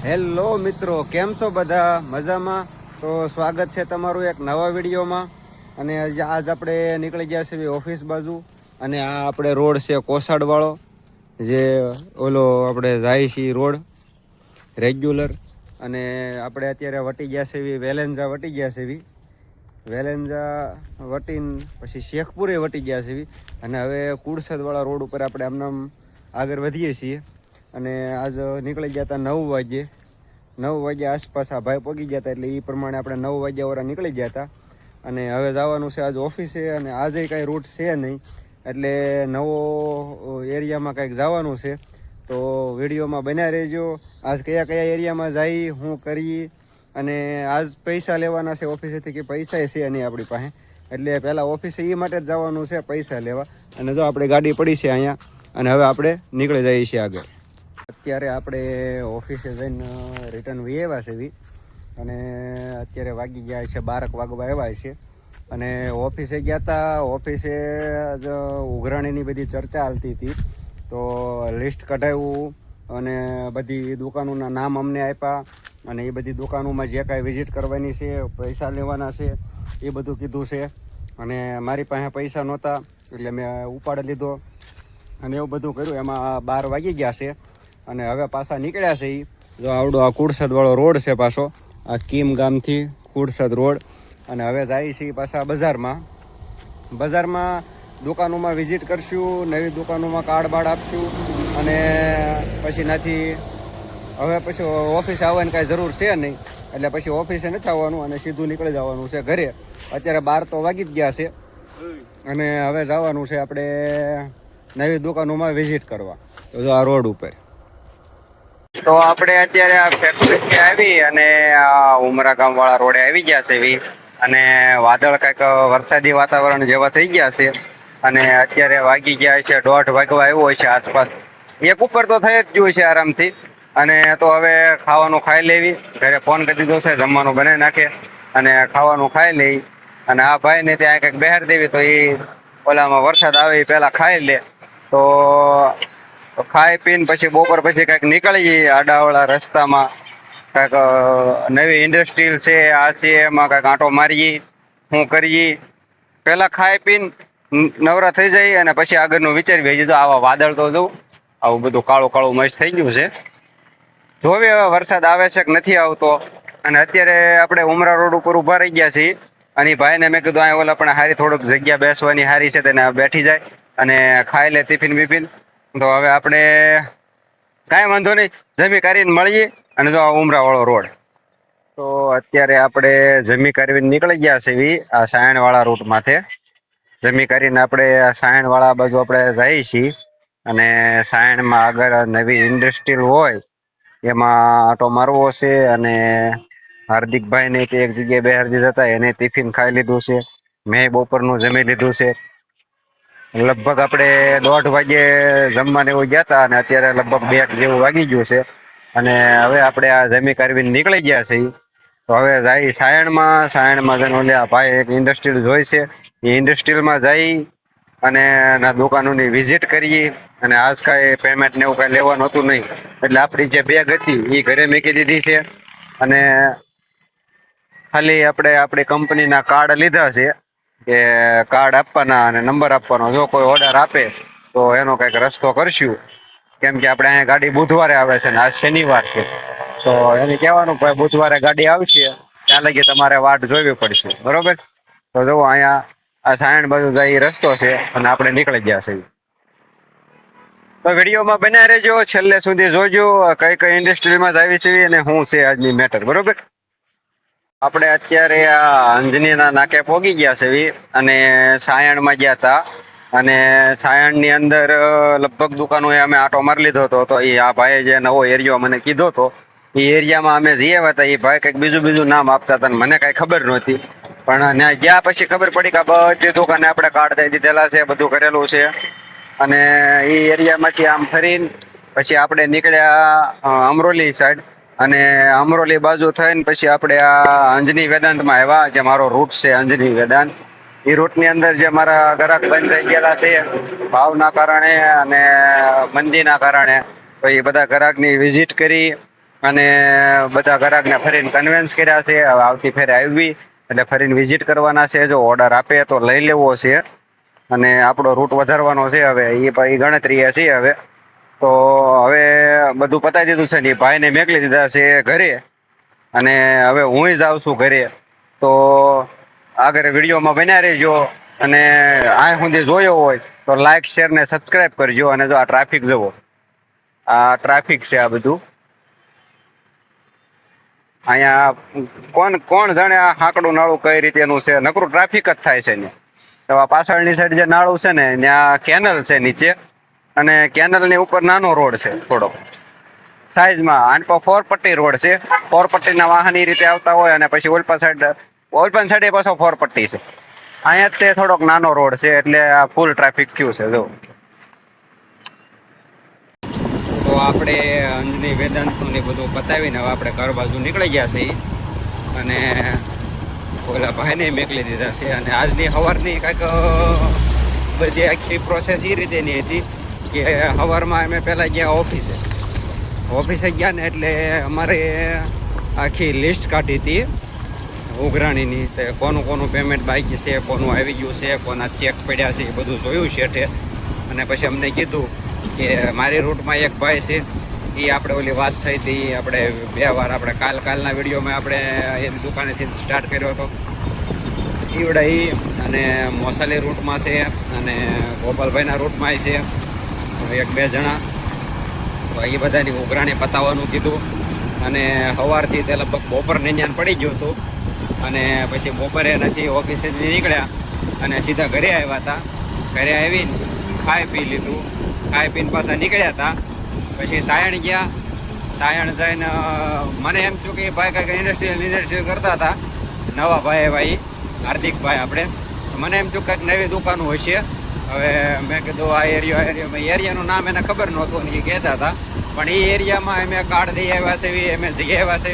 Hello મિત્રો, કેમ છો બધા? મજામાં? તો સ્વાગત છે તમારું એક નવા વિડીયોમાં. અને આજ આપણે નીકળી ગયા છીએ ઓફિસ બાજુ. અને આ આપણે રોડ છે કોસાડવાળો, જે ઓલો આપણે જાય છીએ રોડ રેગ્યુલર. અને આપણે અત્યારે વટી ગયા છે વેલેન્જા વટી ગયા છે વેલેન્જા વટીને પછી શેખપુરે વટી ગયા છે. અને હવે કુડસદવાળા રોડ ઉપર આપણે આમ આગળ વધીએ છીએ. અને આજ નીકળી ગયા હતા 9 વાગે આસપાસ આ ભાઈ પહોંચી ગયા હતા, એટલે એ પ્રમાણે આપણે 9 વાગ્યા વાળા નીકળી ગયા હતા. અને હવે જવાનું છે આજ ઓફિસે. અને આજે કાંઈ રૂટ છે નહીં, એટલે નવો એરિયામાં કંઈક જવાનું છે. તો વિડીયોમાં બન્યા રહેજો. આજ કયા કયા એરિયામાં જઈ હું કરી. અને આજ પૈસા લેવાના છે ઓફિસેથી, કે પૈસા છે નહીં આપણી પાસે, એટલે પહેલાં ઓફિસે એ માટે જ જવાનું છે પૈસા લેવા. અને જો આપણે ગાડી પડી છે અહીંયા, અને હવે આપણે નીકળી જઈએ છીએ આગળ. અત્યારે આપણે ઓફિસે જઈને રિટર્ન વી આવ્યા છે. અને અત્યારે વાગી ગયા છે 12 વાગવા આવ્યા છે. અને ઓફિસે ગયા હતા. ઓફિસે જ ઉઘરાણીની બધી ચર્ચા હાલતી હતી, તો લિસ્ટ કઢાવ્યું અને બધી દુકાનોના નામ અમને આપ્યા. અને એ બધી દુકાનોમાં જે કાંઈ વિઝિટ કરવાની છે, પૈસા લેવાના છે, એ બધું કીધું છે. અને મારી પાસે પૈસા નહોતા, એટલે મેં ઉપાડી લીધો અને એવું બધું કર્યું. એમાં 12 વાગી ગયા છે. અને હવે પાછા નીકળ્યા છે. જો આવડો આ કુડસદવાળો રોડ છે પાછો, આ કીમ ગામથી કુડસદ રોડ. અને હવે જાય છે પાછા બજારમાં દુકાનોમાં વિઝિટ કરશું, નવી દુકાનોમાં કાર્ડ બાડ આપશું. અને પછી પછી ઓફિસે આવવાની કાંઈ જરૂર છે નહીં, એટલે પછી ઓફિસે નથી આવવાનું અને સીધું નીકળી જવાનું છે ઘરે. અત્યારે 12 તો વાગી જ ગયા છે. અને હવે જવાનું છે આપણે નવી દુકાનોમાં વિઝિટ કરવા. તો જો આ રોડ ઉપર તો આપણે અત્યારે આ ફેક્ટરી આવી અને આ ઉમરા ગામ વાળા રોડે આવી ગયા છે. અને વાદળ કંઈક વરસાદી વાતાવરણ જેવા થઈ ગયા છે. અને અત્યારે વાગી ગયા છે 1:30 વાગવા આવ્યો છે આસપાસ. એક ઉપર તો થઈ જ ગયું છે આરામથી. અને તો હવે ખાવાનું ખાઈ લેવી. ઘરે ફોન કરી દીધો છે, જમવાનું બનાવી નાખે અને ખાવાનું ખાઈ લઈ. અને આ ભાઈને ત્યાં કંઈક બહાર દેવી, તો એ ઓલામાં વરસાદ આવે એ પહેલાં ખાઈ લે. તો ખાઈ પીને પછી બપોર પછી કંઈક નીકળીએ આડાવાળા રસ્તામાં. કંઈક નવી ઇન્ડસ્ટ્રીલ છે, આ છે, એમાં કંઈક આંટો મારીએ, શું કરીએ. પહેલાં ખાઈ પીને નવરા થઈ જાય અને પછી આગળનું વિચારવી. તો આવા વાદળ તો જોઉં, આવું બધું કાળું કાળું મસ્ત થઈ ગયું છે. જોવી હવે વરસાદ આવે છે કે નથી આવતો. અને અત્યારે આપણે ઉમરા રોડ ઉપર ઊભા રહી ગયા છીએ. અને ભાઈને મેં કીધું ઓલા પણ હારી થોડુંક જગ્યા બેસવાની હારી છે, તેને બેઠી જાય અને ખાઈ લે ટિફિન બિફિન. તો હવે આપણે કાંઈ વાંધો નહીં, જમી કરીને મળીએ. અને જો ઉમરા વાળો રોડ, તો અત્યારે આપણે જમી કરીને નીકળી ગયા છે આ સાયણવાળા રૂટ માથે. જમી કરીને આપણે આ સાયણવાળા બાજુ આપણે જઈએ છીએ. અને સાયણમાં આગળ નવી ઇન્ડસ્ટ્રીલ હોય એમાં આટો મારવો છે. અને હાર્દિકભાઈ ને એક જગ્યાએ બહાર દીધા હતા, એને ટિફિન ખાઈ લીધું છે. મેં બપોરનું જમી લીધું છે. લગભગ આપણે 1:30 વાગે જમવાને એવું ગયા હતા, અને અત્યારે લગભગ 2 જેવું વાગી ગયું છે. અને હવે આપણે આ જમી કરવીને નીકળી ગયા છે. તો હવે જાય સાયણમાં જઈને ઓલે ભાઈ એક ઇન્ડસ્ટ્રીલ જોઈ છે, એ ઇન્ડસ્ટ્રીલમાં જઈ અને દુકાનોની વિઝિટ કરીએ. અને આજ કાંઈ પેમેન્ટ ને એવું કાંઈ લેવાનું હતું નહીં, એટલે આપણી જે બેગ હતી એ ઘરે મૂકી દીધી છે. અને ખાલી આપણે આપણી કંપનીના કાર્ડ લીધા છે, કે કાર્ડ આપવાના અને નંબર આપવાનો. જો કોઈ ઓર્ડર આપે તો એનો કંઈક રસ્તો કરશું. કેમ કે આપણે અહીંયા ગાડી બુધવારે આવે છે ને આજ શનિવાર છે, તો એને કહેવાનું ભાઈ બુધવારે ગાડી આવશે, ત્યાં લગી તમારે વાટ જોવી પડશે, બરોબર? તો જુઓ અહીંયા આ સાયણ બાજુ જાય રસ્તો છે અને આપણે નીકળી ગયા છે. તો વિડીયોમાં બન્યા રહેજો, છેલ્લે સુધી જોજો કઈ કઈ ઇન્ડસ્ટ્રીમાં જ આવી છે અને શું છે આજની મેટર, બરોબર? આપણે અત્યારે આ અંજનીના નાકે પહોંચી ગયા છે અને સાયણમાં ગયા હતા. અને સાયણની અંદર લગભગ દુકાનો અમે આટો મારી લીધો હતો. તો એ આ ભાઈએ જે નવો એરિયો મને કીધો હતો, એ એરિયામાં અમે જઈએ હતા. એ ભાઈ કંઈક બીજું નામ આપતા હતા, મને કાંઈ ખબર નહોતી. પણ ગયા પછી ખબર પડી કે બધી દુકાને આપણે કાર્ડ દઈ દીધેલા છે, બધું કરેલું છે. અને એ એરિયામાંથી આમ ફરીને પછી આપણે નીકળ્યા અમરોલી સાઈડ. અને અમરોલી બાજુ થઈને પછી આપણે આ અંજની વેદાંતમાં આવ્યા, જે મારો રૂટ છે અંજની વેદાંત. એ રૂટની અંદર જે મારા ગ્રાહક બંધ થઈ ગયેલા છે ભાવના કારણે અને મંદીના કારણે, તો એ બધા ગ્રાહકની વિઝિટ કરી અને બધા ગ્રાહકને ફરીને કન્વિન્સ કર્યા છે. હવે આવતી ફેરે આવી એટલે ફરીને વિઝિટ કરવાના છે. જો ઓર્ડર આપે તો લઈ લેવો છે અને આપણો રૂટ વધારવાનો છે. હવે એ ગણતરી છે. હવે તો હવે બધું પતાવી દીધું છે ને ભાઈને મેકલી દીધા છે ઘરે અને હવે હું જ આવું છું ઘરે. તો આગળ વિડીયોમાં બન્યા રહેજો અને આ સુધી જોયો હોય તો લાઈક શેર ને સબસ્ક્રાઈબ કરજો. અને જો આ ટ્રાફિક જુઓ, આ ટ્રાફિક છે આ બધું. અહીંયા કોણ જાણે આ હાંકડું નાળું કઈ રીતેનું છે, નકરું ટ્રાફિક જ થાય છે ને. તો આ પાછળની સાઈડ જે નાળું છે ને ત્યાં કેનલ છે નીચે અને કેનલની ઉપર નાનો રોડ છે થોડો સાઈઝમાં. આને પર 4 પટ્ટી રોડ છે. 4 પટ્ટીના વાહન એ રીતે આવતા હોય અને પછી ઓલપા સાઈડ પાછો 4 પટ્ટી છે. અહીંયા જ તે થોડોક નાનો રોડ છે એટલે આ ફૂલ ટ્રાફિક થયું છે. જો તો આપણે અંજની વેદાંતનું ને બધું પતાવીને હવે આપણે ઘર બાજુ નીકળી ગયા છે અને ઓલા ભાઈને મેકલી દીધા છે. અને આજની સવારની કાંઈક બધી આખી પ્રોસેસ એ રીતેની હતી કે સવારમાં અમે પહેલાં ગયા ઓફિસે ગયા ને એટલે અમારે આખી લિસ્ટ કાઢી હતી ઉઘરાણીની. તે કોનું પેમેન્ટ બાકી છે, કોનું આવી ગયું છે, કોના ચેક પડ્યા છે, એ બધું જોયું શેઠે. અને પછી અમને કીધું કે મારી રૂટમાં એક ભાઈ છે, એ આપણે ઓલી વાત થઈ હતી આપણે 2 વાર આપણે કાલના વિડીયોમાં આપણે એની દુકાનેથી સ્ટાર્ટ કર્યો હતો ઈવડા એ. અને મોસાલી રૂટમાં છે અને ગોપાલભાઈના રૂટમાં છે 1-2 જણા. તો એ બધાની ઉઘરાણી પતાવવાનું કીધું. અને સવારથી તે લગભગ બપોરને જ્ઞાન પડી ગયું હતું અને પછી બપોરે નથી ઓફિસેથી નીકળ્યા અને સીધા ઘરે આવ્યા હતા. ઘરે આવીને ખાઈ પી લીધું, ખાઈ પીને પાછા નીકળ્યા હતા. પછી સાયણ ગયા. સાયણ જઈને મને એમ થયું કે ભાઈ કાંઈક ઇન્ડસ્ટ્રીયલ કરતા હતા. નવા ભાઈ હાર્દિકભાઈ આપણે. મને એમ થયું કંઈક નવી દુકાનો હશે. હવે મેં કીધું આ એરિયાનું નામ એને ખબર નહોતું ને એ કહેતા હતા. પણ એ એરિયામાં અમે કાર્ડ દઈ આવ્યા છે, અમે જઈ આવ્યા છે,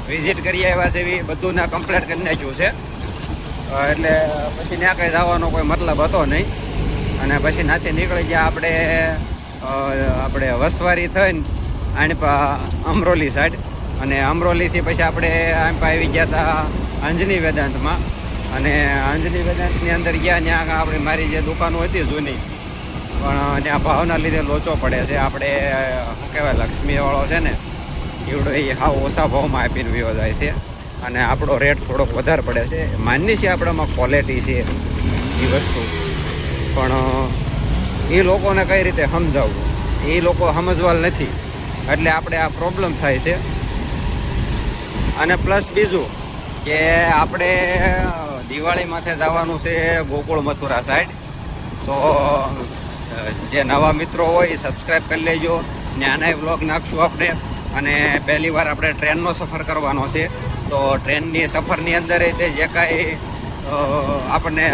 વિઝિટ કરી આવ્યા છે, બધું કમ્પ્લીટ કરી નાખ્યું છે. એટલે પછી ત્યાં કંઈ જવાનો કોઈ મતલબ હતો નહીં. અને પછી નાથી નીકળી ગયા આપણે વસવારી થઈને આણપા અમરોલી સાઈડ. અને અમરોલીથી પછી આપણે આણપા આવી ગયા હતા અંજની વેદાંતમાં. અને અંજની વેદાંતની અંદર ગયા ત્યાં આપણે મારી જે દુકાનો હતી જૂની પણ ત્યાં ભાવના લીધે લોચો પડે છે. આપણે શું કહેવાય લક્ષ્મીવાળો છે ને એવડો એ હાવ ઓછા ભાવમાં આપીને વિવો જાય છે અને આપણો રેટ થોડોક વધારે પડે છે. માનની છે આપણામાં ક્વોલિટી છે એ વસ્તુ, પણ એ લોકોને કઈ રીતે સમજાવવું એ લોકો સમજવા નથી એટલે આપણે આ પ્રોબ્લેમ થાય છે. અને પ્લસ બીજું કે આપણે દિવાળી માથે જવાનું છે ગોકુળ મથુરા સાઈડ. તો જે નવા મિત્રો હોય સબસ્ક્રાઈબ કરી લેજો. ત્યાંના વ્લોગ નાખશું આપણે. અને પહેલી વાર આપણે ટ્રેનનો સફર કરવાનો છે. તો ટ્રેનની સફરની અંદર તે જે કાંઈ આપણને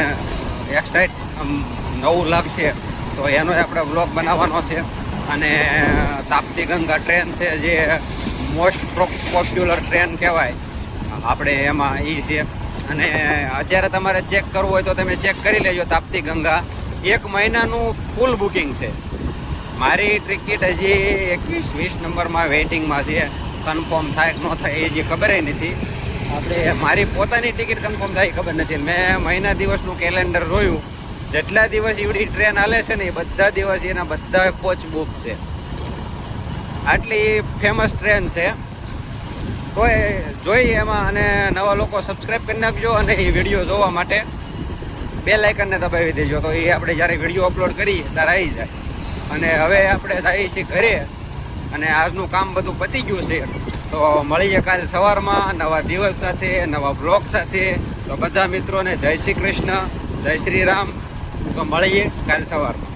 એક્સાઇટ નવું લાગશે તો એનો આપણે વ્લોગ બનાવવાનો છે. અને તાપ્તી ગંગા ટ્રેન છે જે મોસ્ટ પોપ્યુલર ટ્રેન કહેવાય આપણે એમાં એ છે. અને અત્યારે તમારે ચેક કરવું હોય તો તમે ચેક કરી લેજો. તાપ્તી ગંગા 1 મહિનાનું ફૂલ બુકિંગ છે. મારી ટિકિટ હજી 21-20 નંબરમાં વેઇટિંગમાં છે. કન્ફર્મ થાય કે ન થાય એ જે ખબર નથી. આપણે મારી પોતાની ટિકિટ કન્ફર્મ થાય ખબર નથી. મેં મહિના દિવસનું કેલેન્ડર જોયું. જેટલા દિવસ એવડી ટ્રેન હાલે છે ને એ બધા દિવસ એના બધા કોચ બુક છે. આટલી ફેમસ ટ્રેન છે. તો જોઈએ એમાં. અને નવા લોકો સબસ્ક્રાઈબ કરી નાખજો અને એ વિડીયો જોવા માટે બેલ આઇકનને દબાવી દેજો. તો એ આપણે જ્યારે વિડીયો અપલોડ કરીએ ત્યારે આવી જાય. અને હવે આપણે જઈએ છીએ ઘરે અને આજનું કામ બધું પતી ગયું છે. તો મળીએ કાલે સવારમાં નવા દિવસ સાથે, નવા બ્લોગ સાથે. તો બધા મિત્રોને જય શ્રી કૃષ્ણ, જય શ્રી રામ. તો મળીએ કાલે સવારમાં.